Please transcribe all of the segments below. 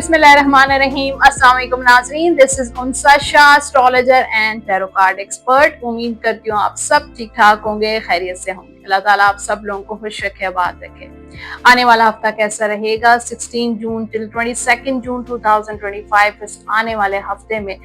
बिस्मिल्लाहिर्रहमानिर्रहीम। अस्सलाम वालेकुम नाज़रीन, this is Unsa Shah, astrologer and tarot card expert. उम्मीद करती हूँ आप सब ठीक ठाक होंगे, खैरियत से होंगे। अल्लाह ताला आप सब लोगों को खुश रखे, आबाद रखे। आने वाला हफ्ता कैसा रहेगा 16 जून टिल 22 जून 2025, इस आने वाले हफ्ते में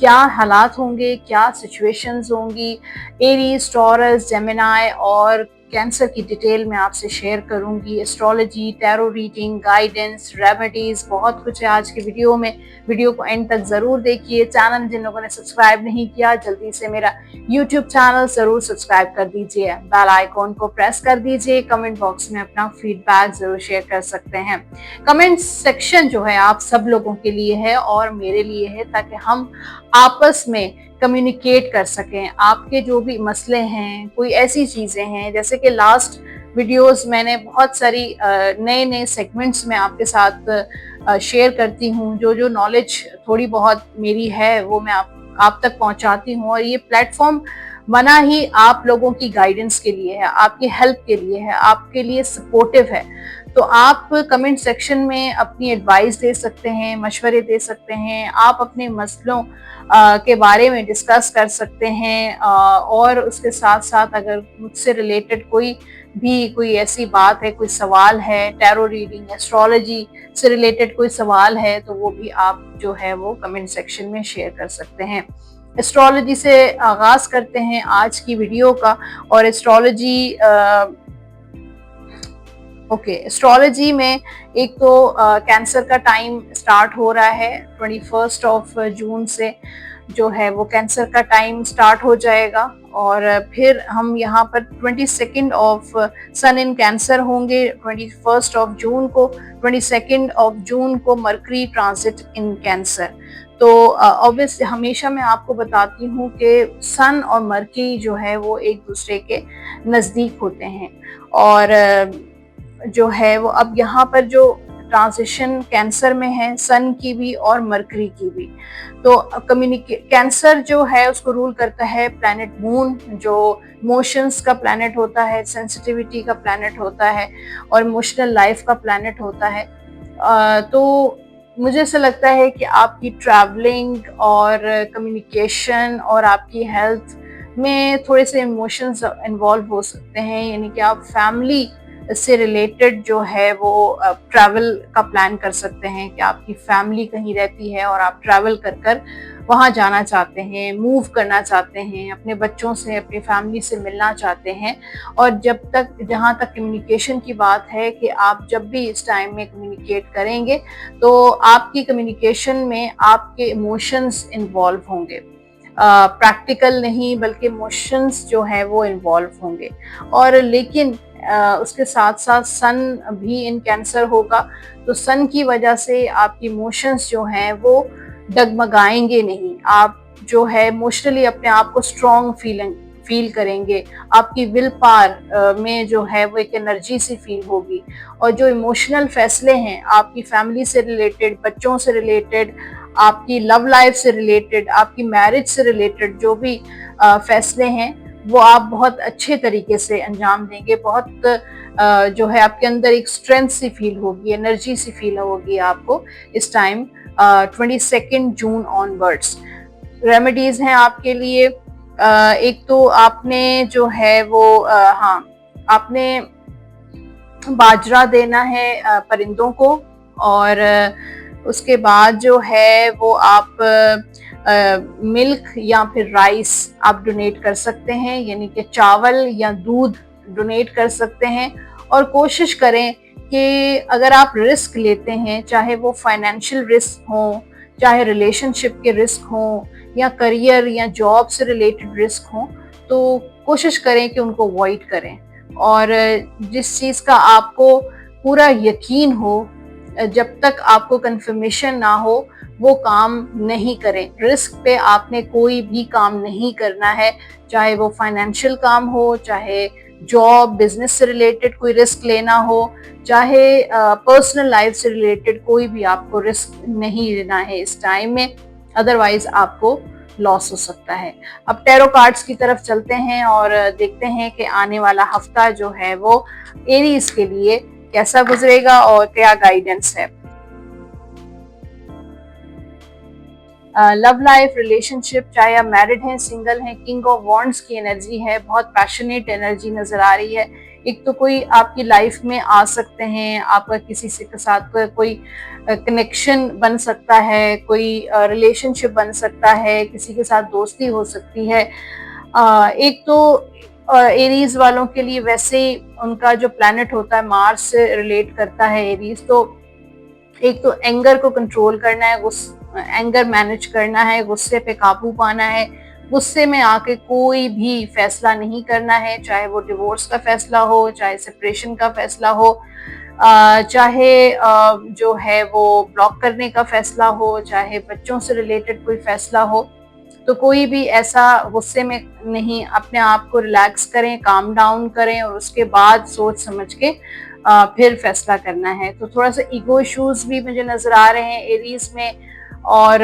क्या हालात होंगे, क्या सिचुएशंस होंगी, एरीज, टॉरस, जेमिनाई और कैंसर की डिटेल में आपसे शेयर करूंगी। Astrology, tarot reading, guidance, remedies, बहुत कुछ है आज की वीडियो में। वीडियो को एंड तक जरूर देखिए। चैनल जिन लोगों ने सब्सक्राइब नहीं किया, जल्दी से मेरा यूट्यूब चैनल जरूर सब्सक्राइब कर दीजिए, बेल आइकॉन को प्रेस कर दीजिए। कमेंट बॉक्स में अपना फीडबैक जरूर शेयर कर सकते हैं। कमेंट सेक्शन जो है आप सब लोगों के लिए है और मेरे लिए है, ताकि हम आपस में कम्युनिकेट कर सकें। आपके जो भी मसले हैं, कोई ऐसी चीज़ें हैं, जैसे कि लास्ट वीडियोस मैंने बहुत सारी नए नए सेगमेंट्स में आपके साथ शेयर करती हूँ। जो जो नॉलेज थोड़ी बहुत मेरी है वो मैं आप तक पहुँचाती हूँ, और ये प्लेटफॉर्म बना ही आप लोगों की गाइडेंस के लिए है, आपकी हेल्प के लिए है, आपके लिए सपोर्टिव है। तो आप कमेंट सेक्शन में अपनी एडवाइस दे सकते हैं, मशवरे दे सकते हैं, आप अपने मसलों के बारे में डिस्कस कर सकते हैं। और उसके साथ साथ अगर मुझसे रिलेटेड कोई ऐसी बात है, कोई सवाल है, टैरो रीडिंग, एस्ट्रोलॉजी से रिलेटेड कोई सवाल है, तो वो भी आप जो है वो कमेंट सेक्शन में शेयर कर सकते हैं। एस्ट्रोलॉजी से आगाज करते हैं आज की वीडियो का। और एस्ट्रोलॉजी में एक तो कैंसर का टाइम स्टार्ट हो रहा है 21 जून से, जो है वो कैंसर का टाइम स्टार्ट हो जाएगा। और फिर हम यहाँ पर 22 सन इन कैंसर होंगे 21 जून को। 22 जून को मरकरी ट्रांजिट इन कैंसर। तो ऑब्वियसली हमेशा मैं आपको बताती हूँ कि सन और मरकरी जो है वो एक दूसरे के नज़दीक होते हैं। और जो है वो अब यहाँ पर जो ट्रांजिशन कैंसर में है, सन की भी और मरकरी की भी। तो कैंसर जो है उसको रूल करता है प्लैनेट मून, जो इमोशंस का प्लैनेट होता है, सेंसिटिविटी का प्लैनेट होता है और इमोशनल लाइफ का प्लैनेट होता है। तो मुझे ऐसा लगता है कि आपकी ट्रैवलिंग और कम्युनिकेशन और आपकी हेल्थ में थोड़े से इमोशंस इन्वॉल्व हो सकते हैं, यानी कि आप फैमिली से रिलेटेड जो है वो ट्रैवल का प्लान कर सकते हैं कि आपकी फैमिली कहीं रहती है और आप ट्रैवल कर कर वहाँ जाना चाहते हैं, मूव करना चाहते हैं, अपने बच्चों से, अपनी फैमिली से मिलना चाहते हैं। और जहाँ तक कम्युनिकेशन की बात है कि आप जब भी इस टाइम में कम्युनिकेट करेंगे तो आपकी कम्युनिकेशन में आपके इमोशंस इन्वॉल्व होंगे, प्रैक्टिकल नहीं बल्कि इमोशंस जो है वो इन्वॉल्व होंगे। और लेकिन उसके साथ साथ सन भी इन कैंसर होगा, तो सन की वजह से आपकी इमोशंस जो हैं वो डगमगाएंगे नहीं। आप जो है इमोशनली अपने आप को स्ट्रॉन्ग फील करेंगे। आपकी विल पावर में जो है वो एक एनर्जी सी फील होगी। और जो इमोशनल फैसले हैं आपकी फैमिली से रिलेटेड, बच्चों से रिलेटेड, आपकी लव लाइफ से रिलेटेड, आपकी मैरिज से रिलेटेड जो भी फैसले हैं वो आप बहुत अच्छे तरीके से अंजाम देंगे। बहुत जो है आपके अंदर एक स्ट्रेंथ सी फील होगी, एनर्जी सी फील होगी आपको इस टाइम 22 जून ऑनवर्ड्स। रेमेडीज हैं आपके लिए। एक तो आपने जो है वो आपने बाजरा देना है परिंदों को। और उसके बाद जो है वो आप मिल्क या फिर राइस आप डोनेट कर सकते हैं, यानी कि चावल या दूध डोनेट कर सकते हैं। और कोशिश करें कि अगर आप रिस्क लेते हैं, चाहे वो फाइनेंशियल रिस्क हो, चाहे रिलेशनशिप के रिस्क हो, या करियर या जॉब से रिलेटेड रिस्क हो, तो कोशिश करें कि उनको अवॉइड करें। और जिस चीज़ का आपको पूरा यकीन हो, जब तक आपको कंफर्मेशन ना हो वो काम नहीं करें। रिस्क पे आपने कोई भी काम नहीं करना है, चाहे वो फाइनेंशियल काम हो, चाहे जॉब बिजनेस से रिलेटेड कोई रिस्क लेना हो, चाहे पर्सनल लाइफ से रिलेटेड कोई भी आपको रिस्क नहीं लेना है इस टाइम में, अदरवाइज आपको लॉस हो सकता है। अब टैरो कार्ड्स की तरफ चलते हैं और देखते हैं कि आने वाला हफ्ता जो है वो एरीज के लिए कैसा गुजरेगा और क्या गाइडेंस है। लव लाइफ, रिलेशनशिप, चाहे आप मैरिड हैं, सिंगल हैं, किंग ऑफ वॉन्ड्स की एनर्जी है, बहुत पैशनेट एनर्जी नजर आ रही है। एक तो कोई आपकी लाइफ में आ सकते हैं, आपका किसी से के साथ कोई कनेक्शन बन सकता है, कोई रिलेशनशिप बन सकता है, किसी के साथ दोस्ती हो सकती है। एक तो एरीज वालों के लिए वैसे ही उनका जो प्लैनेट होता है मार्स से रिलेट करता है एरीज, तो एक तो एंगर को कंट्रोल करना है, एंगर मैनेज करना है, गुस्से पे काबू पाना है, गुस्से में आके कोई भी फैसला नहीं करना है, चाहे वो डिवोर्स का फैसला हो, चाहे सेपरेशन का फैसला हो, चाहे जो है वो ब्लॉक करने का फैसला हो, चाहे बच्चों से रिलेटेड कोई फैसला हो। तो कोई भी ऐसा गुस्से में नहीं, अपने आप को रिलैक्स करें, काम डाउन करें और उसके बाद सोच समझ के फिर फैसला करना है। तो थोड़ा सा ईगो इश्यूज भी मुझे नजर आ रहे हैं एरीज में, और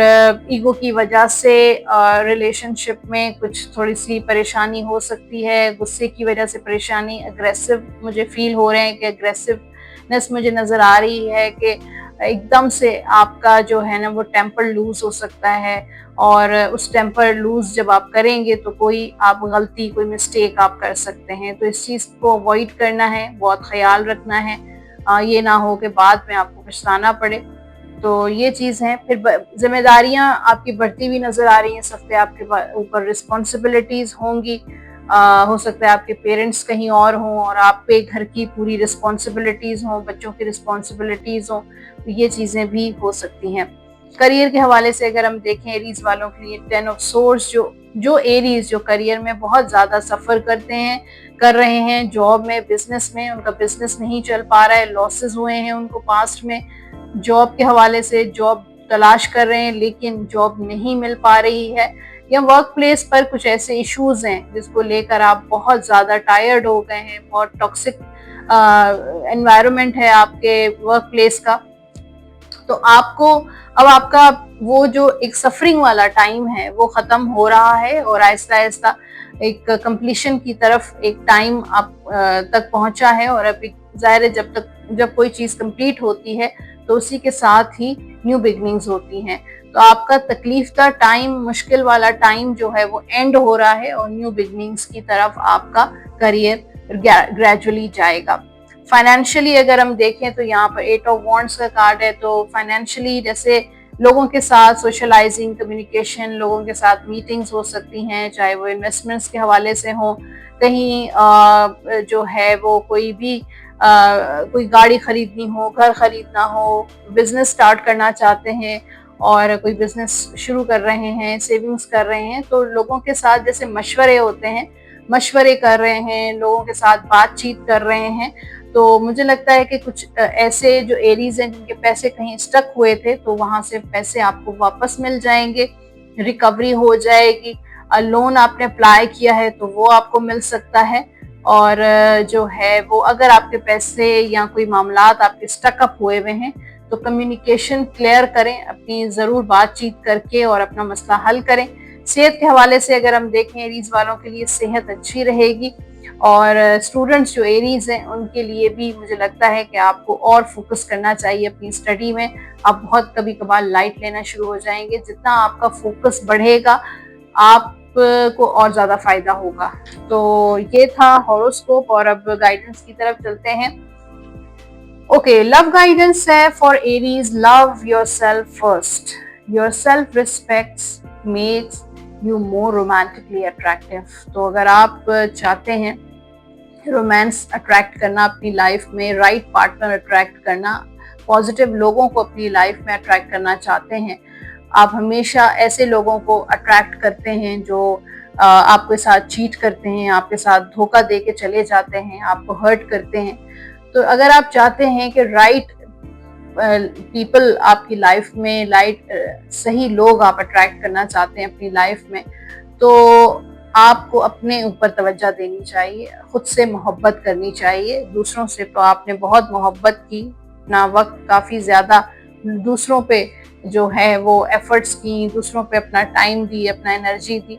ईगो की वजह से रिलेशनशिप में कुछ थोड़ी सी परेशानी हो सकती है, गुस्से की वजह से परेशानी, अग्रेसिव मुझे फील हो रहे हैं कि अग्रेसिवनेस मुझे नज़र आ रही है कि एकदम से आपका जो है ना वो टेम्पर लूज हो सकता है, और उस टेम्पर लूज जब आप करेंगे तो कोई आप गलती, कोई मिस्टेक आप कर सकते हैं। तो इस चीज़ को अवॉइड करना है, बहुत ख्याल रखना है, ये ना हो कि बाद में आपको पछताना पड़े। तो ये चीज़ है। फिर जिम्मेदारियां आपकी बढ़ती हुई नजर आ रही हैं इस हफ्ते, आपके ऊपर रिस्पॉन्सिबिलिटीज होंगी। हो सकता है आपके पेरेंट्स कहीं और हों और आप पे घर की पूरी रिस्पॉन्सिबिलिटीज हों, बच्चों की रिस्पॉन्सिबिलिटीज हों, तो ये चीज़ें भी हो सकती हैं। करियर के हवाले से अगर हम देखें एरीज वालों के लिए 10 ऑफ सोर्स, जो एरीज जो करियर में बहुत ज़्यादा सफ़र कर रहे हैं, जॉब में, बिजनेस में, उनका बिजनेस नहीं चल पा रहा है, लॉसेस हुए हैं उनको पास्ट में, जॉब के हवाले से जॉब तलाश कर रहे हैं लेकिन जॉब नहीं मिल पा रही है, या वर्क प्लेस पर कुछ ऐसे इश्यूज हैं जिसको लेकर आप बहुत ज़्यादा टायर्ड हो गए हैं, बहुत टॉक्सिक एनवायरनमेंट है आपके वर्क प्लेस का। तो आपको अब आपका वो जो एक सफरिंग वाला टाइम है वो खत्म हो रहा है, और आहिस्ता आहिस्ता एक कंप्लीशन की तरफ एक टाइम आप तक पहुंचा है। और अभी जाहिर है जब कोई चीज कंप्लीट होती है तो उसी के साथ ही न्यू बिगनिंग्स होती हैं। तो आपका तकलीफ का टाइम, मुश्किल वाला टाइम जो है वो एंड हो रहा है, और न्यू बिगनिंग्स की तरफ आपका करियर ग्रेजुअली जाएगा। फाइनेंशियली अगर हम देखें तो यहाँ पर 8 ऑफ वॉन्ड्स का कार्ड है, तो फाइनेंशियली जैसे लोगों के साथ सोशलाइजिंग, कम्युनिकेशन, लोगों के साथ मीटिंग्स हो सकती हैं, चाहे वो इन्वेस्टमेंट्स के हवाले से हो, कहीं जो है वो कोई गाड़ी खरीदनी हो, घर खरीदना हो, बिजनेस स्टार्ट करना चाहते हैं और कोई बिजनेस शुरू कर रहे हैं, सेविंग्स कर रहे हैं, तो लोगों के साथ जैसे मशवरे होते हैं, मशवरे कर रहे हैं, लोगों के साथ बातचीत कर रहे हैं। तो मुझे लगता है कि कुछ ऐसे जो एरीज हैं जिनके पैसे कहीं स्टक हुए थे, तो वहां से पैसे आपको वापस मिल जाएंगे, रिकवरी हो जाएगी। लोन आपने अप्लाई किया है तो वो आपको मिल सकता है, और जो है वो अगर आपके पैसे या कोई मामलात आपके स्टक अप हुए हुए हैं तो कम्युनिकेशन क्लियर करें, अपनी ज़रूर बातचीत करके और अपना मसला हल करें। सेहत के हवाले से अगर हम देखें एरीज वालों के लिए सेहत अच्छी रहेगी, और स्टूडेंट्स जो एरीज हैं उनके लिए भी मुझे लगता है कि आपको और फोकस करना चाहिए अपनी स्टडी में। आप बहुत कभी कभार लाइट लेना शुरू हो जाएंगे, जितना आपका फोकस बढ़ेगा आपको और ज़्यादा फायदा होगा। तो ये था हॉरोस्कोप, और अब गाइडेंस की तरफ चलते हैं। ओके, लव गाइडेंस है for Aries. Love yourself first. Your self respect makes you more romantically attractive. तो अगर आप चाहते हैं रोमांस अट्रैक्ट करना अपनी लाइफ में, राइट पार्टनर अट्रैक्ट करना, पॉजिटिव लोगों को अपनी लाइफ में अट्रैक्ट करना चाहते हैं, आप हमेशा ऐसे लोगों को अट्रैक्ट करते हैं जो आपके साथ चीट करते हैं, आपके साथ धोखा दे के चले जाते हैं, आपको हर्ट करते हैं। तो अगर आप चाहते हैं कि राइट पीपल आपकी लाइफ में, सही लोग आप अट्रैक्ट करना चाहते हैं अपनी लाइफ में, तो आपको अपने ऊपर तवज्जो देनी चाहिए, खुद से मोहब्बत करनी चाहिए। दूसरों से तो आपने बहुत मोहब्बत की, अपना वक्त काफ़ी ज़्यादा दूसरों पे जो है वो एफर्ट्स की, दूसरों पे अपना टाइम दी, अपना एनर्जी दी।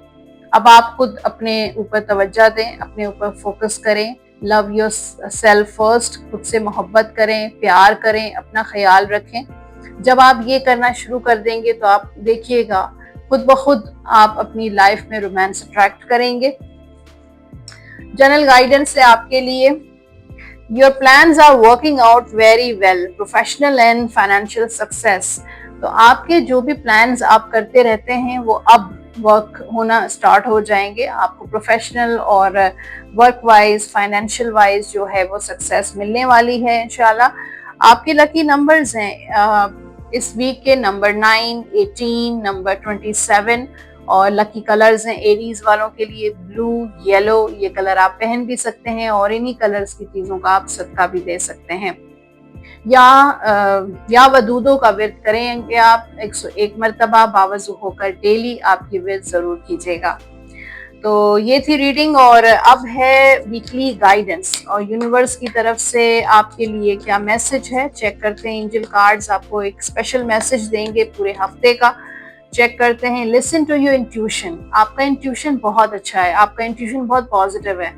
अब आप खुद अपने ऊपर तवज्जो दें, अपने ऊपर फोकस करें। Love your self first. खुद से मोहब्बत करें, प्यार करें, अपना ख्याल रखें। जब आप ये करना शुरू कर देंगे तो आप देखिएगा खुद ब खुद आप अपनी लाइफ में रोमांस अट्रैक्ट करेंगे। जनरल गाइडेंस है आपके लिए, your plans are working out very well, professional and financial success. तो आपके जो भी प्लान्स आप करते रहते हैं वो अब वर्क होना स्टार्ट हो जाएंगे। आपको प्रोफेशनल और वर्क वाइज, फाइनेंशियल वाइज जो है वो सक्सेस मिलने वाली है इंशाल्लाह। आपके लकी नंबर्स हैं इस वीक के नंबर 9, 18, नंबर 27 और लकी कलर्स हैं एरीज वालों के लिए ब्लू, येलो। ये कलर आप पहन भी सकते हैं और इन्हीं कलर्स की चीजों का आप सदका भी दे सकते हैं। या वदूदों का विर्द करेंगे आप 101 मरतबा बावजू होकर डेली आप ये विर्द जरूर कीजिएगा। तो ये थी रीडिंग और अब है वीकली गाइडेंस और यूनिवर्स की तरफ से आपके लिए क्या मैसेज है चेक करते हैं। एंजल कार्ड्स आपको एक स्पेशल मैसेज देंगे पूरे हफ्ते का, चेक करते हैं। Listen to your intuition. आपका इंट्यूशन बहुत अच्छा है, आपका इंट्यूशन बहुत पॉजिटिव है,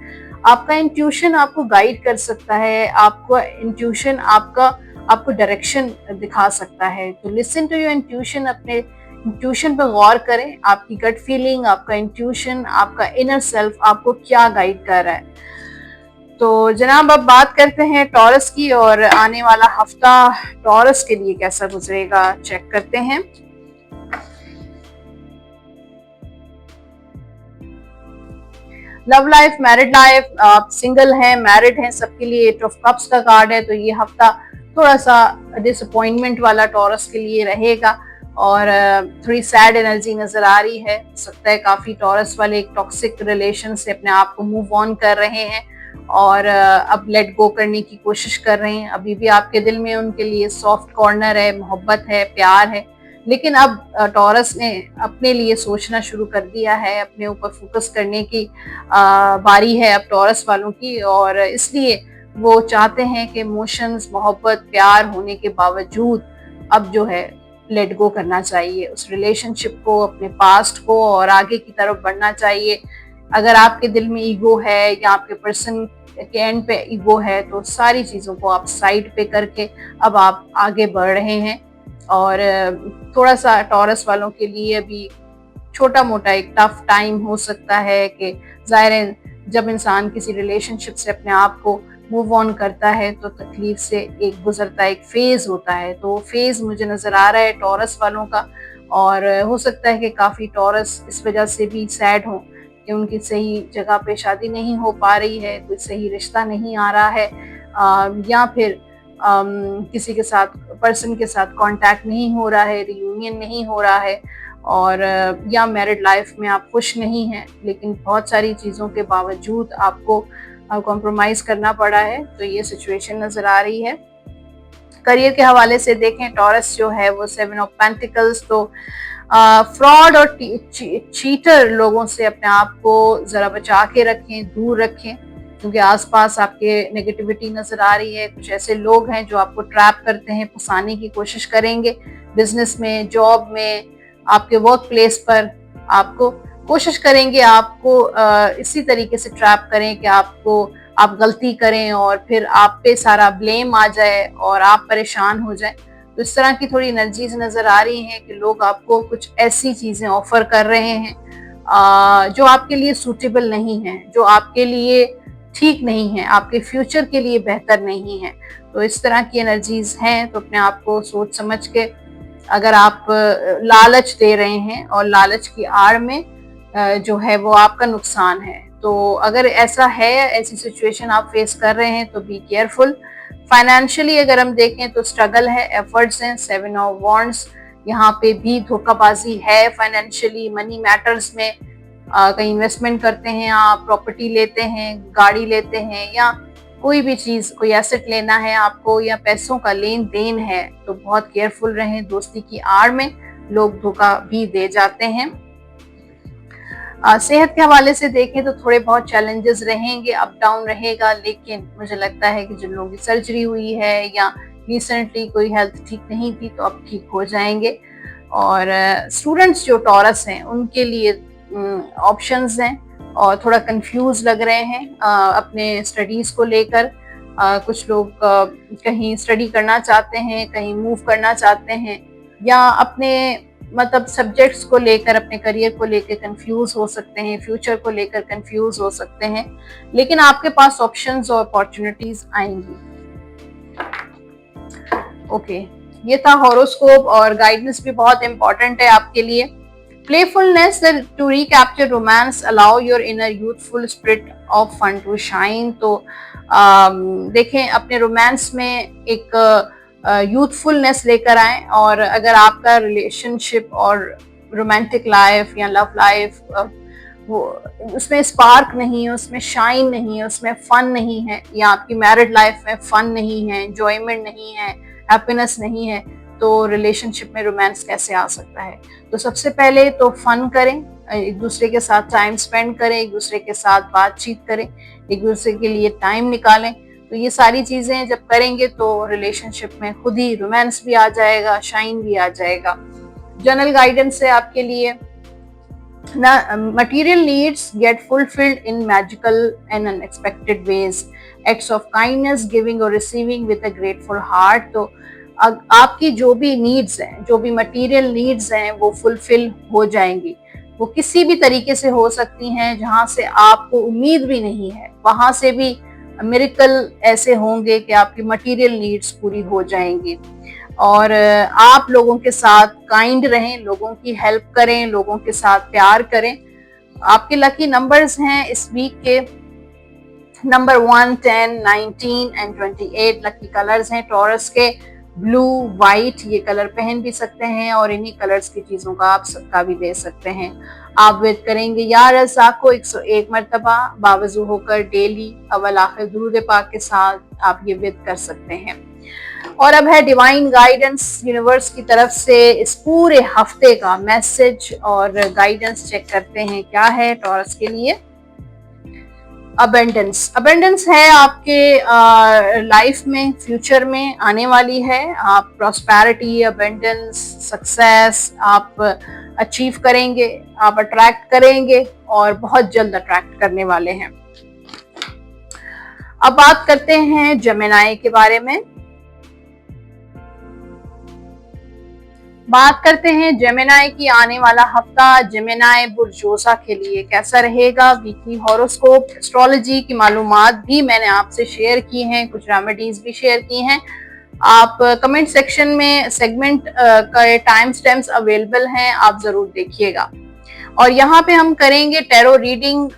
आपका इंट्यूशन आपको गाइड कर सकता है, आपका इंट्यूशन आपको डायरेक्शन दिखा सकता है। तो लिसन टू योर इंट्यूशन, अपने इंट्यूशन पर गौर करें। आपकी गट फीलिंग, आपका इंट्यूशन, आपका इनर सेल्फ आपको क्या गाइड कर रहा है। तो जनाब अब बात करते हैं टॉरस की और आने वाला हफ्ता टॉरस के लिए कैसा गुजरेगा चेक करते हैं। लव लाइफ, मैरिड लाइफ, आप सिंगल हैं, मैरिड हैं, सबके लिए 8 ऑफ कप्स का कार्ड है। तो ये हफ्ता थोड़ा सा डिसअपॉइंटमेंट वाला टॉरस के लिए रहेगा और थोड़ी सैड एनर्जी नजर आ रही है। सकता है काफी टॉरस वाले एक टॉक्सिक रिलेशन से अपने आप को मूव ऑन कर रहे हैं और अब लेट गो करने की कोशिश कर रहे हैं। अभी भी आपके दिल में उनके लिए सॉफ्ट कॉर्नर है, मोहब्बत है, प्यार है, लेकिन अब टॉरस ने अपने लिए सोचना शुरू कर दिया है, अपने ऊपर फोकस करने की बारी है अब टॉरस वालों की। और इसलिए वो चाहते हैं कि इमोशंस, मोहब्बत, प्यार होने के बावजूद अब जो है लेट गो करना चाहिए उस रिलेशनशिप को, अपने पास्ट को, और आगे की तरफ बढ़ना चाहिए। अगर आपके दिल में ईगो है या आपके पर्सन के एंड पे ईगो है तो सारी चीज़ों को आप साइड पे करके अब आप आगे बढ़ रहे हैं। और थोड़ा सा टॉरस वालों के लिए अभी छोटा मोटा एक टफ टाइम हो सकता है कि ज़ाहिर है जब इंसान किसी रिलेशनशिप से अपने आप को मूव ऑन करता है तो तकलीफ से एक गुजरता एक फेज होता है। तो फेज मुझे नजर आ रहा है टॉरस वालों का, और हो सकता है कि काफी टॉरस इस वजह से भी सैड हो कि उनकी सही जगह पे शादी नहीं हो पा रही है, कोई सही रिश्ता नहीं आ रहा है, या फिर किसी के साथ, पर्सन के साथ कांटेक्ट नहीं हो रहा है, रियूनियन नहीं हो रहा है, और या मैरिड लाइफ में आप खुश नहीं हैं लेकिन बहुत सारी चीज़ों के बावजूद आपको कॉम्प्रोमाइज करना पड़ा है। तो ये सिचुएशन नजर आ रही है। करियर के हवाले से देखें टॉरस जो है वो 7 ऑफ पेंटिकल्स, तो फ्रॉड और चीटर लोगों से अपने आप को जरा बचा के रखें, दूर रखें, क्योंकि आसपास आपके नेगेटिविटी नजर आ रही है। कुछ ऐसे लोग हैं जो आपको ट्रैप करते हैं, फंसाने की कोशिश करेंगे बिजनेस में, जॉब में, आपके वर्क प्लेस पर आपको कोशिश करेंगे आपको इसी तरीके से ट्रैप करें कि आप गलती करें और फिर आप पे सारा ब्लेम आ जाए और आप परेशान हो जाए। तो इस तरह की थोड़ी एनर्जीज नजर आ रही हैं कि लोग आपको कुछ ऐसी चीजें ऑफर कर रहे हैं जो आपके लिए सूटेबल नहीं है, जो आपके लिए ठीक नहीं है, आपके फ्यूचर के लिए बेहतर नहीं है। तो इस तरह की एनर्जीज हैं। तो अपने आप को सोच समझ के, अगर आप लालच दे रहे हैं और लालच की आड़ में जो है वो आपका नुकसान है, तो अगर ऐसा है, ऐसी सिचुएशन आप फेस कर रहे हैं तो बी केयरफुल। फाइनेंशियली अगर हम देखें तो स्ट्रगल है, एफर्ट्स हैं, 7 ऑफ वॉन्ड्स, यहाँ पे भी धोखाबाजी है फाइनेंशियली, मनी मैटर्स में। कहीं इन्वेस्टमेंट करते हैं आप, प्रॉपर्टी लेते हैं, गाड़ी लेते हैं, या कोई भी चीज, कोई एसेट लेना है आपको, या पैसों का लेन देन है, तो बहुत केयरफुल रहें। दोस्ती की आड़ में लोग धोखा भी दे जाते हैं। सेहत के हवाले से देखें तो थोड़े बहुत चैलेंजेस रहेंगे, अप डाउन रहेगा, लेकिन मुझे लगता है कि जिन लोगों की सर्जरी हुई है या रिसेंटली कोई हेल्थ ठीक नहीं थी तो अब ठीक हो जाएंगे। और स्टूडेंट्स जो टॉरस हैं उनके लिए ऑप्शंस हैं और थोड़ा कंफ्यूज लग रहे हैं अपने स्टडीज को लेकर। कुछ लोग कहीं स्टडी करना चाहते हैं, कहीं मूव करना चाहते हैं, या अपने मतलब सब्जेक्ट्स को लेकर, अपने करियर को लेकर कंफ्यूज हो सकते हैं, फ्यूचर को लेकर कंफ्यूज हो सकते हैं, लेकिन आपके पास ऑप्शंस और अपॉर्चुनिटीज आएंगी। ओके, ये था हॉरोस्कोप, और गाइडेंस भी बहुत इंपॉर्टेंट है आपके लिए। Playfulness to recapture romance, allow your inner youthful spirit of fun to shine. तो देखें, अपने रोमांस में एक यूथफुलनेस लेकर आए, और अगर आपका रिलेशनशिप और रोमांटिक लाइफ या लव लाइफ वो उसमें स्पार्क नहीं है, उसमें शाइन नहीं है, उसमें फन नहीं है, या आपकी मैरिड लाइफ में फन नहीं है, एंजॉयमेंट नहीं है, हैप्पीनेस नहीं है, तो रिलेशनशिप में रोमांस कैसे आ सकता है। तो सबसे पहले तो फन करें, एक दूसरे के साथ टाइम स्पेंड करें, एक दूसरे के साथ बातचीत करें, एक दूसरे के लिए टाइम निकालें। तो ये सारी चीजें जब करेंगे तो रिलेशनशिप में खुद ही रोमांस भी आ जाएगा, शाइन भी आ जाएगा। जनरल गाइडेंस है आपके लिए ना, material needs get fulfilled in magical and unexpected ways, acts of kindness, giving or receiving with a grateful heart। तो आपकी जो भी नीड्स हैं, जो भी मटेरियल नीड्स हैं, वो फुलफिल हो जाएंगी। वो किसी भी तरीके से हो सकती हैं, जहां से आपको उम्मीद भी नहीं है, वहां से भी मिरेकल ऐसे होंगे कि आपकी मटेरियल नीड्स पूरी हो जाएंगी। और आप लोगों के साथ काइंड रहें, लोगों की हेल्प करें, लोगों के साथ प्यार करें। आपके लकी नंबर्स हैं इस वीक के नंबर 1, 10, 19 एंड 28। लकी कलर्स हैं टॉरस के ब्लू, व्हाइट, ये कलर पहन भी सकते हैं, और इन्हीं कलर्स की चीजों का आप सबका भी दे सकते हैं। आप विद करेंगे या रज़्ज़ाक़ को 101 मरतबा बावजू होकर डेली अव्वल आखिर दुरूद पाक के साथ आप ये विद कर सकते हैं। और अब है डिवाइन गाइडेंस यूनिवर्स की तरफ से इस पूरे हफ्ते का मैसेज और गाइडेंस चेक करते हैं क्या है टॉरस के लिए। अबेंडेंस है आपके लाइफ में, फ्यूचर में आने वाली है। आप प्रॉस्पेरिटी, अबेंडेंस, सक्सेस आप अचीव करेंगे, आप अट्रैक्ट करेंगे, और बहुत जल्द अट्रैक्ट करने वाले हैं। अब बात करते हैं जेमिनी के बारे में। बात करते हैं जेमिनी की आने वाला हफ्ता जेमिनी बुर्जोसा के लिए कैसा रहेगा। वीकली हॉरोस्कोप, एस्ट्रोलॉजी की मालूमात भी मैंने आपसे शेयर की हैं, कुछ रेमेडीज भी शेयर की हैं। आप कमेंट सेक्शन में सेगमेंट का टाइम स्टैम्प्स अवेलेबल हैं, आप जरूर देखिएगा। और यहाँ पे हम करेंगे tarot reading,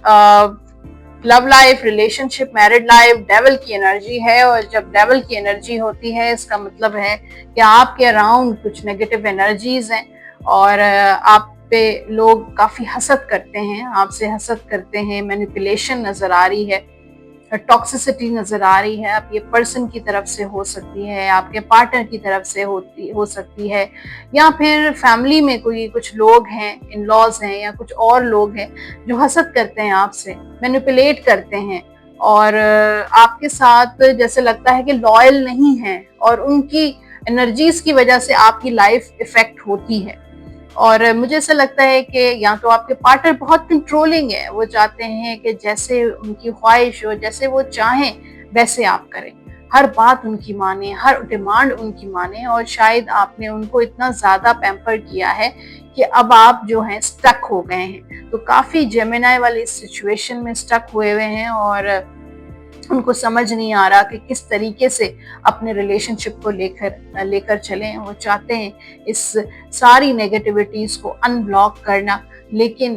love life, relationship, married life. Devil की एनर्जी है, और जब डेविल की एनर्जी होती है इसका मतलब है कि आपके अराउंड कुछ नेगेटिव एनर्जीज हैं, और आप पे लोग काफी हसद करते हैं, आपसे हसद करते हैं, मैनिपुलेशन नजर आ रही है, टॉक्सिसिटी नजर आ रही है। अब ये पर्सन की तरफ से हो सकती है, आपके पार्टनर की तरफ से हो सकती है, या फिर फैमिली में कोई कुछ लोग हैं, इन लॉज हैं, या कुछ और लोग हैं जो हसद करते हैं आपसे, मैनिपुलेट करते हैं, और आपके साथ जैसे लगता है कि लॉयल नहीं है, और उनकी एनर्जीज की वजह से आपकी लाइफ इफेक्ट होती है। और मुझे ऐसा लगता है कि या तो आपके पार्टनर बहुत कंट्रोलिंग है, वो चाहते हैं कि जैसे उनकी ख्वाहिश हो, जैसे वो चाहें वैसे आप करें, हर बात उनकी माने, हर डिमांड उनकी माने, और शायद आपने उनको इतना ज्यादा पैम्पर किया है कि अब आप जो हैं स्टक हो गए हैं। तो काफी जेमिनी वाली सिचुएशन में स्टक हुए हुए हैं, और उनको समझ नहीं आ रहा कि किस तरीके से अपने रिलेशनशिप को लेकर चलें। वो चाहते हैं इस सारी नेगेटिविटीज को अनब्लॉक करना, लेकिन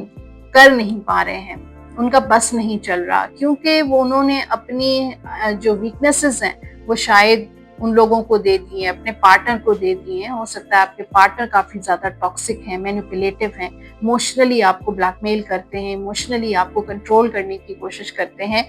कर नहीं पा रहे हैं, उनका बस नहीं चल रहा, क्योंकि वो उन्होंने अपनी जो वीकनेसेस हैं वो शायद उन लोगों को दे दिए, अपने पार्टनर को दे दिए। हो सकता है आपके पार्टनर काफी ज्यादा टॉक्सिक हैं, मैनिपुलेटिव हैं, इमोशनली आपको ब्लैकमेल करते हैं, इमोशनली आपको कंट्रोल करने की कोशिश करते हैं,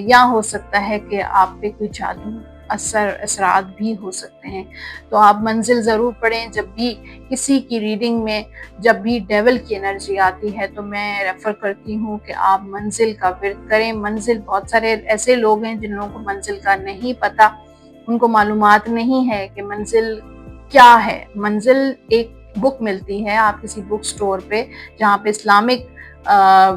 या हो सकता है कि आप पे कोई जादू असरात भी हो सकते हैं। तो आप मंजिल ज़रूर पढ़ें। जब भी किसी की रीडिंग में जब भी डेविल की एनर्जी आती है तो मैं रेफर करती हूँ कि आप मंजिल का विर्द करें। मंजिल, बहुत सारे ऐसे लोग हैं जिन लोगों को मंजिल का नहीं पता, उनको मालूमात नहीं है कि मंजिल क्या है। मंजिल एक बुक मिलती है, आप किसी बुक स्टोर पे, जहाँ पे इस्लामिक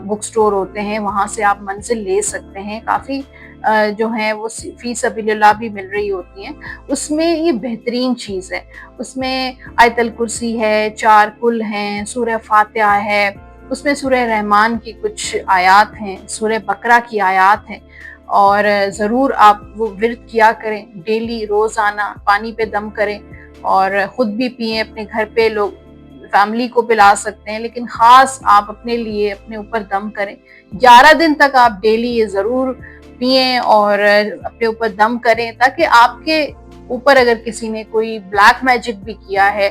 बुक स्टोर होते हैं, वहाँ से आप मंजिल ले सकते हैं। काफ़ी जो हैं वो फी सबिलिल्लाह भी मिल रही होती हैं, उसमें ये बेहतरीन चीज़ है। उसमें आयतल कुर्सी है, 4 कुल हैं, सूरह फातिहा है, उसमें सूरह रहमान की कुछ आयात हैं, सूरह बकरा की आयात हैं, और ज़रूर आप वो विर्द किया करें, डेली रोज़ाना पानी पे दम करें और ख़ुद भी पिएँ, अपने घर पे लोग फैमिली को पिला सकते हैं, लेकिन ख़ास आप अपने लिए अपने ऊपर दम करें। 11 दिन तक आप डेली ये ज़रूर पिएँ और अपने ऊपर दम करें, ताकि आपके ऊपर अगर किसी ने कोई ब्लैक मैजिक भी किया है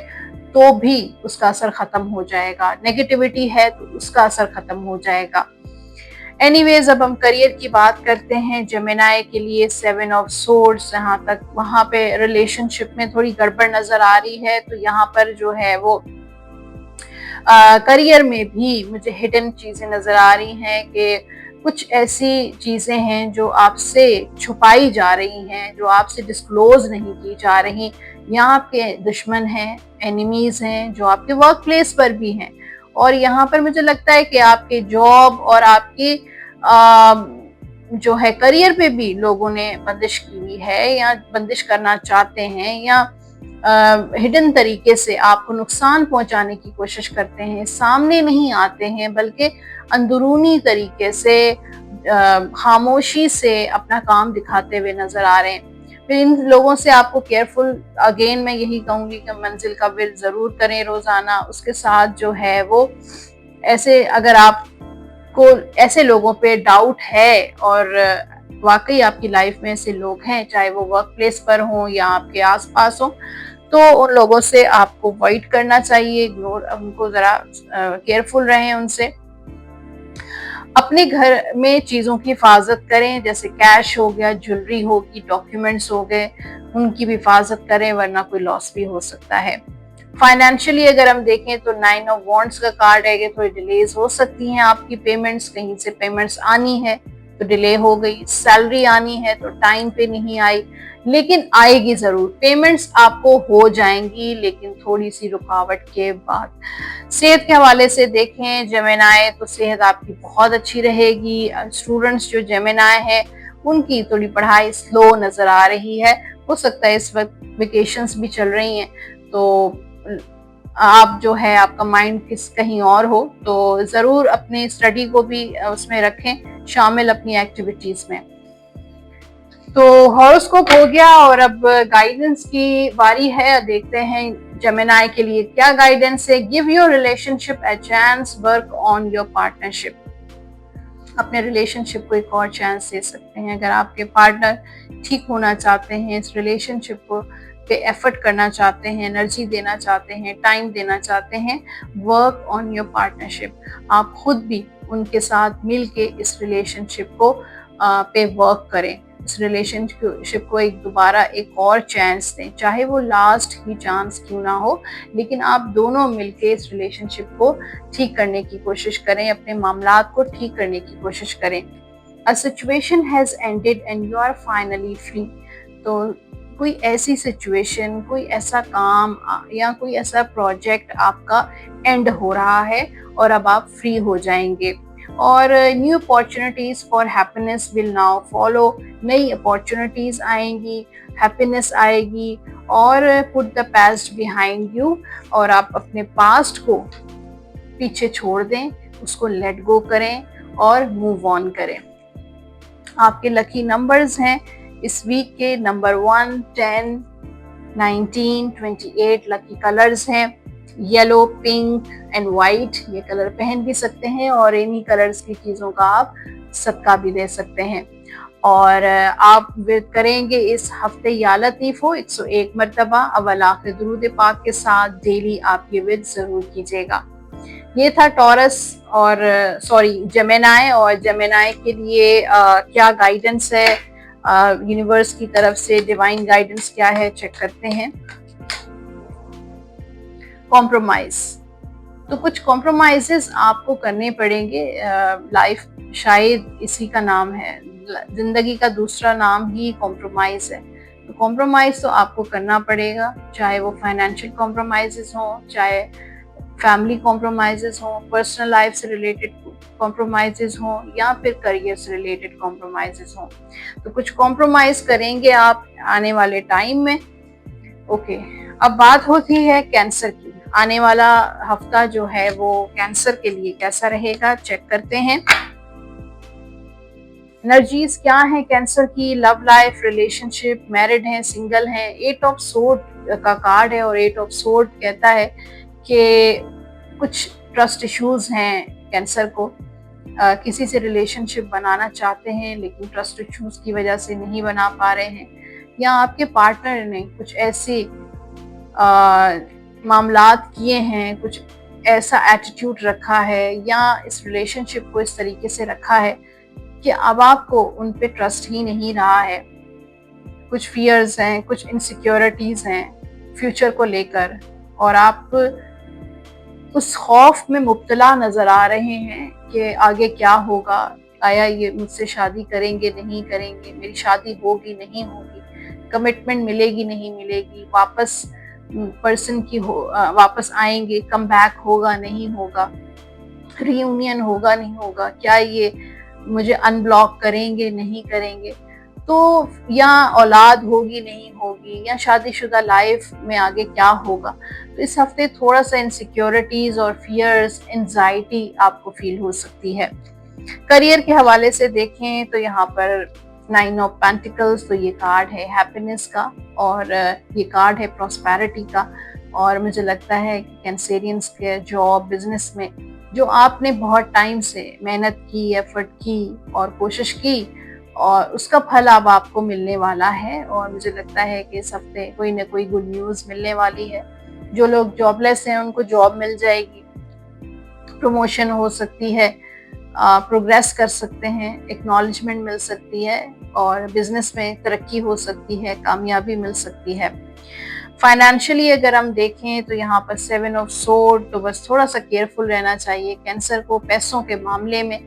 तो भी उसका असर ख़त्म हो जाएगा, नेगेटिविटी है तो उसका असर ख़त्म हो जाएगा। एनीवेज, अब हम करियर की बात करते हैं। जेमिनी के लिए 7 ऑफ सोर्ड्स, यहाँ तक वहाँ पे रिलेशनशिप में थोड़ी गड़बड़ नज़र आ रही है, तो यहाँ पर जो है वो करियर में भी मुझे हिडन चीज़ें नज़र आ रही हैं कि कुछ ऐसी चीज़ें हैं जो आपसे छुपाई जा रही हैं, जो आपसे डिस्क्लोज नहीं की जा रही, या आपके दुश्मन हैं, एनिमीज़ हैं, जो आपके वर्क प्लेस पर भी हैं। और यहाँ पर मुझे लगता है कि आपके जॉब और आपकी जो है करियर पे भी लोगों ने बंदिश की हुई है, या बंदिश करना चाहते हैं, या हिडन तरीके से आपको नुकसान पहुंचाने की कोशिश करते हैं, सामने नहीं आते हैं, बल्कि अंदरूनी तरीके से खामोशी से अपना काम दिखाते हुए नजर आ रहे हैं। फिर इन लोगों से आपको केयरफुल, अगेन मैं यही कहूँगी कि मंजिल का विर्द ज़रूर करें रोज़ाना। उसके साथ जो है वो ऐसे, अगर आपको ऐसे लोगों पे डाउट है और वाकई आपकी लाइफ में ऐसे लोग हैं, चाहे वो वर्क प्लेस पर हों या आपके आसपास हों, तो उन लोगों से आपको अवॉइड करना चाहिए, इग्नोर, उनको ज़रा केयरफुल रहें उनसे। अपने घर में चीज़ों की हिफाजत करें, जैसे कैश हो गया, ज्वेलरी होगी, डॉक्यूमेंट्स हो गए, उनकी भी हिफाजत करें, वरना कोई लॉस भी हो सकता है। फाइनेंशियली अगर हम देखें तो 9 ऑफ वॉन्ड्स का कार्ड है कि थोड़ी डिलेज हो सकती हैं आपकी पेमेंट्स, कहीं से पेमेंट्स आनी है तो डिले हो गई, सैलरी आनी है तो टाइम पे नहीं आई, लेकिन आएगी ज़रूर, पेमेंट्स आपको हो जाएंगी, लेकिन थोड़ी सी रुकावट के बाद। सेहत के हवाले से देखें जेमिनी, तो सेहत आपकी बहुत अच्छी रहेगी। स्टूडेंट्स जो जेमिनी है उनकी थोड़ी पढ़ाई स्लो नज़र आ रही है, हो सकता है इस वक्त वेकेशंस भी चल रही हैं, तो आप जो है आपका माइंड कहीं और हो, तो ज़रूर अपने स्टडी को भी उसमें रखें शामिल, अपनी एक्टिविटीज़ में। तो हॉरोस्कोप हो गया, और अब गाइडेंस की बारी है। देखते हैं जेमिनी के लिए क्या गाइडेंस है। Give your relationship a chance, work on your partnership. अपने रिलेशनशिप को एक और चांस दे सकते हैं। अगर आपके पार्टनर ठीक होना चाहते हैं, इस रिलेशनशिप को पे एफर्ट करना चाहते हैं, एनर्जी देना चाहते हैं, टाइम देना चाहते हैं, वर्क ऑन योर पार्टनरशिप। आप खुद भी उनके साथ मिल के इस रिलेशनशिप को पे वर्क करें, इस रिलेशनशिप को दोबारा एक और चांस दें, चाहे वो लास्ट ही चांस क्यों ना हो, लेकिन आप दोनों मिलके इस रिलेशनशिप को ठीक करने की कोशिश करें, अपने मामलात को ठीक करने की कोशिश करें। A situation has ended and you are finally free। तो कोई ऐसी सिचुएशन, कोई ऐसा काम या कोई ऐसा प्रोजेक्ट आपका एंड हो रहा है और अब आप फ्री हो जाएंगे, और new opportunities for happiness will now follow. नई अपॉर्चुनिटीज आएंगी, हैप्पीनेस आएगी, और put the past behind you, और आप अपने पास्ट को पीछे छोड़ दें, उसको लेट गो करें और मूव ऑन करें। आपके लकी नंबर्स हैं इस वीक के नंबर 1, 10, 19, 28। लकी कलर्स हैं येलो, पिंक एंड वाइट। ये कलर पहन भी सकते हैं और इन्हीं कलर्स की चीज़ों का आप सदका भी दे सकते हैं। और आप विर्द करेंगे इस हफ्ते या लतीफ़ हो 101 मरतबा अव्वल आखिर दुरूद पाक के साथ। डेली आप ये विर्द ज़रूर कीजिएगा। ये था टॉरस और जेमिनी, और जेमिनी के लिए क्या गाइडेंस है यूनिवर्स की तरफ से, डिवाइन गाइडेंस क्या है, चेक करते हैं। कॉम्प्रोमाइज, तो कुछ कॉम्प्रोमाइजेस आपको करने पड़ेंगे। लाइफ शायद इसी का नाम है, जिंदगी का दूसरा नाम ही कॉम्प्रोमाइज है। तो कॉम्प्रोमाइज तो आपको करना पड़ेगा, चाहे वो फाइनेंशियल कॉम्प्रोमाइजेस हों, चाहे फैमिली कॉम्प्रोमाइजेस हों, पर्सनल लाइफ से रिलेटेड कॉम्प्रोमाइजेज हों या फिर करियर से रिलेटेड कॉम्प्रोमाइजेज हों, तो कुछ कॉम्प्रोमाइज करेंगे आप आने वाले टाइम में। ओके, अब बात होती है कैंसर की। आने वाला हफ्ता जो है वो कैंसर के लिए कैसा रहेगा, चेक करते हैं। एनर्जीज क्या है कैंसर की, लव लाइफ, रिलेशनशिप, मैरिड हैं, सिंगल हैं। 8 ऑफ सोर्ड का कार्ड है और 8 ऑफ सोर्ड कहता है कि कुछ ट्रस्ट इश्यूज हैं कैंसर को। किसी से रिलेशनशिप बनाना चाहते हैं लेकिन ट्रस्ट इश्यूज की वजह से नहीं बना पा रहे हैं, या आपके पार्टनर ने कुछ ऐसे मामलात किए हैं, कुछ ऐसा एटीट्यूड रखा है या इस रिलेशनशिप को इस तरीके से रखा है कि अब आपको उन पे ट्रस्ट ही नहीं रहा है। कुछ फियर्स हैं, कुछ इनसिक्योरिटीज हैं फ्यूचर को लेकर, और आप उस खौफ में मुब्तला नजर आ रहे हैं कि आगे क्या होगा, आया ये मुझसे शादी करेंगे नहीं करेंगे, मेरी शादी होगी नहीं होगी, कमिटमेंट मिलेगी नहीं मिलेगी, वापस पर्सन की वापस आएंगे, कम बैक होगा नहीं होगा, रीयूनियन होगा नहीं होगा, क्या ये मुझे अनब्लॉक करेंगे नहीं करेंगे, तो या औलाद होगी नहीं होगी, या शादीशुदा लाइफ में आगे क्या होगा। तो इस हफ्ते थोड़ा सा इनसिक्योरिटीज और फियर्स, एंजाइटी आपको फील हो सकती है। करियर के हवाले से देखें तो यहाँ पर 9 ऑफ पेंटिकल्स, तो ये कार्ड है हैप्पीनेस का और ये कार्ड है प्रॉस्पेरिटी का। और मुझे लगता है कि कैंसेरियंस के जॉब, बिजनेस में जो आपने बहुत टाइम से मेहनत की, एफर्ट की और कोशिश की, और उसका फल अब आपको मिलने वाला है। और मुझे लगता है कि इस हफ्ते कोई ना कोई गुड न्यूज़ मिलने वाली है। जो लोग जॉबलेस हैं उनको जॉब मिल जाएगी, प्रमोशन हो सकती है, प्रोग्रेस कर सकते हैं, एक्नॉलेजमेंट मिल सकती है, और बिजनेस में तरक्की हो सकती है, कामयाबी मिल सकती है। फाइनेंशियली अगर हम देखें तो यहाँ पर 7 ऑफ सोर्ड, तो बस थोड़ा सा केयरफुल रहना चाहिए कैंसर को। पैसों के मामले में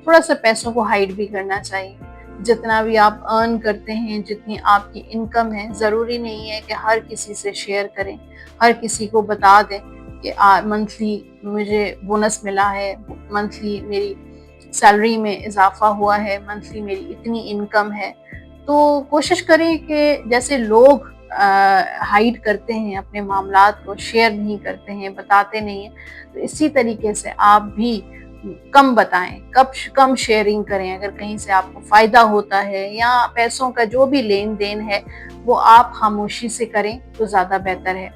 थोड़ा सा पैसों को हाइड भी करना चाहिए। जितना भी आप अर्न करते हैं, जितनी आपकी इनकम है, ज़रूरी नहीं है कि हर किसी से शेयर करें, हर किसी को बता दें कि मंथली मुझे बोनस मिला है, मंथली मेरी सैलरी में इजाफा हुआ है, मंथली मेरी इतनी इनकम है। तो कोशिश करें कि जैसे लोग हाइड करते हैं अपने मामलात को, शेयर नहीं करते हैं, बताते नहीं हैं, तो इसी तरीके से आप भी कम बताएं, कम शेयरिंग करें। अगर कहीं से आपको फायदा होता है या पैसों का जो भी लेन देन है वो आप खामोशी से करें तो ज़्यादा बेहतर है।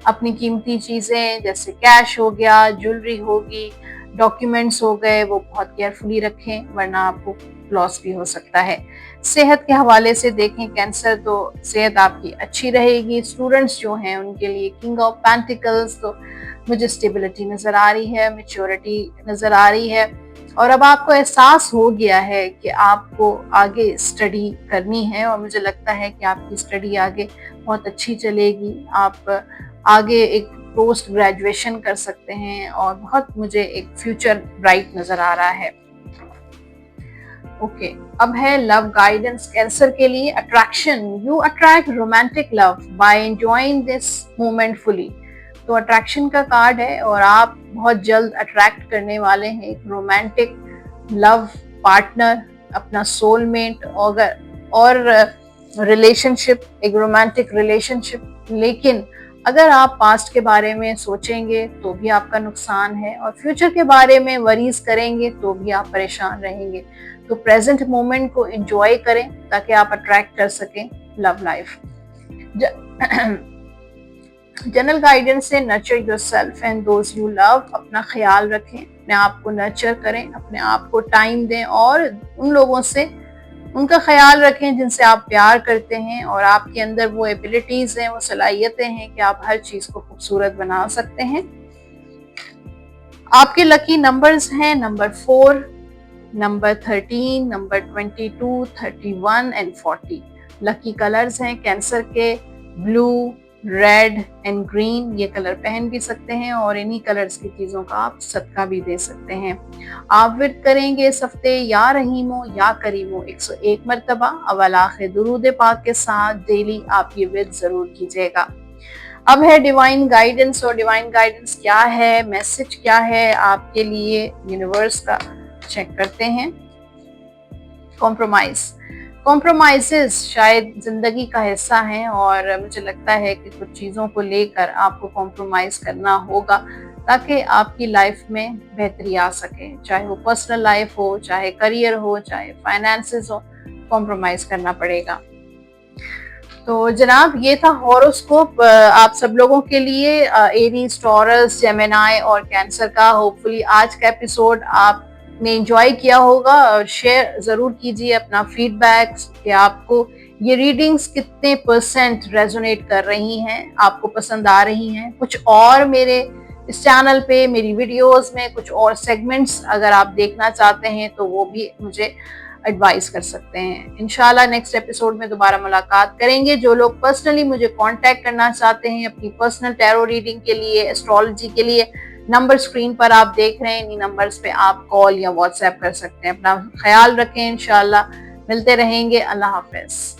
अपनी कीमती चीज़ें जैसे कैश हो गया, ज्वेलरी होगी, डॉक्यूमेंट्स हो गए, वो बहुत केयरफुली रखें वरना आपको लॉस भी हो सकता है। सेहत के हवाले से देखें कैंसर, तो सेहत आपकी अच्छी रहेगी। स्टूडेंट्स जो हैं उनके लिए किंग ऑफ पेंटिकल्स, तो मुझे स्टेबिलिटी नज़र आ रही है, मैच्योरिटी नज़र आ रही है, और अब आपको एहसास हो गया है कि आपको आगे स्टडी करनी है, और मुझे लगता है कि आपकी स्टडी आगे बहुत अच्छी चलेगी। आप आगे एक पोस्ट ग्रेजुएशन कर सकते हैं और बहुत मुझे एक फ्यूचर ब्राइट नज़र आ रहा है। ओके, अब है लव गाइडेंस कैंसर के लिए। Attraction, you attract romantic love by enjoying this moment fully. तो अट्रैक्शन का कार्ड है और आप बहुत जल्द अट्रैक्ट करने वाले हैं एक रोमांटिक लव पार्टनर, अपना सोलमेट, और रिलेशनशिप, एक रोमांटिक रिलेशनशिप। लेकिन अगर आप पास्ट के बारे में सोचेंगे तो भी आपका नुकसान है, और फ्यूचर के बारे में वरीज करेंगे तो भी आप परेशान रहेंगे। तो प्रेजेंट मोमेंट को एंजॉय करें ताकि आप अट्रैक्ट कर सकें लव लाइफ। जनरल गाइडेंस से nurture yourself and those you love. अपना ख्याल रखें, अपने आप को नर्चर करें, अपने आप को टाइम दें, और उन लोगों से उनका ख्याल रखें जिनसे आप प्यार करते हैं, और आपके अंदर वो एबिलिटीज हैं, वो सलाहियतें हैं कि आप हर चीज को खूबसूरत बना सकते हैं। आपके लकी नंबर्स हैं number 4, number 13, number 22, 31 and 40। Lucky colours हैं कैंसर के ब्लू, रेड एंड ग्रीन। ये कलर पहन भी सकते हैं और इन्हीं कलर्स की चीज़ों का आप सदका भी दे सकते हैं। आप विर्द करेंगे इस हफ्ते या रहीमो या करीमो 101 मरतबा अवल आखिर दुरूद पाक के साथ डेली आप ये विर्द ज़रूर कीजिएगा। अब है डिवाइन गाइडेंस, और डिवाइन गाइडेंस क्या है, मैसेज क्या है आपके लिए यूनिवर्स का। चेक करते हैं। कॉम्प्रोमाइजेस शायद जिंदगी का हिस्सा हैं और मुझे लगता है कि कुछ चीज़ों को लेकर आपको कॉम्प्रोमाइज करना होगा ताकि आपकी लाइफ में बेहतरी आ सके, चाहे वो पर्सनल लाइफ हो, चाहे करियर हो, चाहे फाइनेंसेस हो, कॉम्प्रोमाइज करना पड़ेगा। तो जनाब ये था हॉरोस्कोप आप सब लोगों के लिए, एरीज, टॉरस, जेमिनी और कैंसर का। होपफुली आज का एपिसोड आपने एंजॉय किया होगा और शेयर जरूर कीजिए अपना फीडबैक कि आपको ये रीडिंग्स कितने परसेंट रेजोनेट कर रही हैं, आपको पसंद आ रही हैं। कुछ और मेरे इस चैनल पे मेरी वीडियोस में कुछ और सेगमेंट्स अगर आप देखना चाहते हैं तो वो भी मुझे एडवाइस कर सकते हैं। इंशाल्लाह नेक्स्ट एपिसोड में दोबारा मुलाकात करेंगे। जो लोग पर्सनली मुझे कांटेक्ट करना चाहते हैं अपनी पर्सनल टैरो रीडिंग के लिए, एस्ट्रोलॉजी के लिए, नंबर स्क्रीन पर आप देख रहे हैं, इन्हीं नंबर्स पे आप कॉल या व्हाट्सएप कर सकते हैं। अपना ख्याल रखें, इंशाल्लाह मिलते रहेंगे। अल्लाह हाफिज।